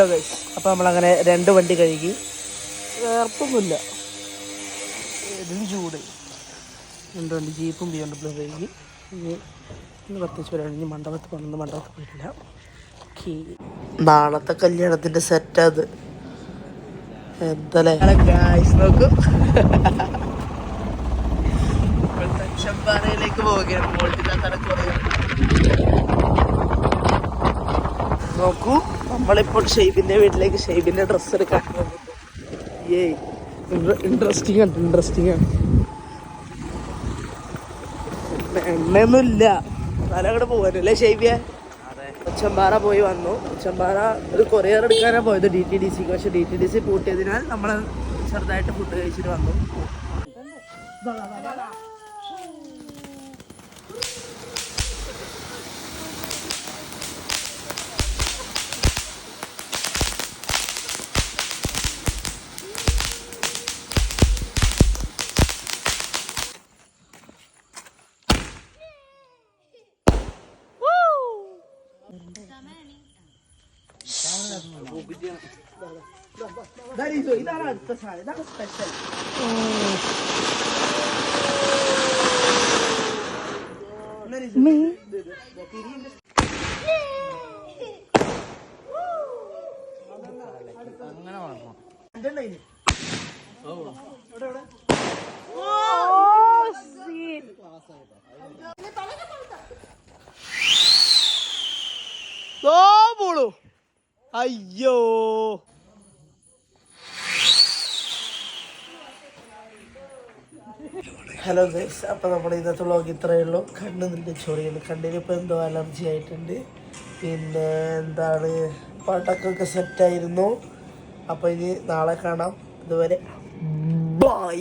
അപ്പോൾ നമ്മളങ്ങനെ 2 വണ്ടി കഴുകി, വേർപ്പൊന്നുമില്ല, ഇതിന് ചൂട്. 2 വണ്ടി ജീപ്പും BMW കഴുകി. ഇന്ന് പ്രത്യേകിച്ച് വരാണ്. ഇനി മണ്ഡപത്തിൽ പോകണമെന്ന്, മണ്ഡപത്തിൽ പോയിട്ടില്ല. നാളത്തെ കല്യാണത്തിൻ്റെ സെറ്റത് എന്തല്ലേ നോക്കൂ. ചെമ്പാറയിലേക്ക് പോവുകയാണ്. നോക്കൂ, നമ്മളിപ്പോൾ ഷെയ്ബിൻ്റെ വീട്ടിലേക്ക് ഷെയ്ബിൻ്റെ ഡ്രസ്സ് എടുക്കാൻ പോകുന്നു. ഇൻട്രസ്റ്റിംഗ് ആണ്. എണ്ണയൊന്നുമില്ല, തല അങ്ങോട്ട് പോകാനല്ലേ ഷെയ്ബിയെ. ചെമ്പാറ പോയി വന്നു. ചെമ്പാറ ഒരു കൊറിയർ എടുക്കാനാണ് പോയത്, DTDC. പക്ഷെ DTDC പൂട്ടിയതിനാൽ നമ്മൾ ചെറുതായിട്ട് ഫുഡ് കഴിച്ചിട്ട് വന്നു. ഇതാണ് അടുത്ത സാധനം, ഇതാണ് സ്പെഷ്യൽ. അങ്ങനെ വാങ്ങണം. അയ്യോ, ഹലോ ഗൈസ്, അപ്പോൾ നമ്മുടെ ഇന്നത്തെ വ്ളോഗ് ഇത്രയേ ഉള്ളൂ. കണ്ണ് നിന്റെ ചൊറിയുന്നു, കണ്ണിനിപ്പോൾ എന്തോ അലർജി ആയിട്ടുണ്ട്. പിന്നെ എന്താണ്, പടക്കൊക്കെ സെറ്റായിരുന്നു. അപ്പോൾ ഇനി നാളെ കാണാം. ഇതുവരെ ബൈ.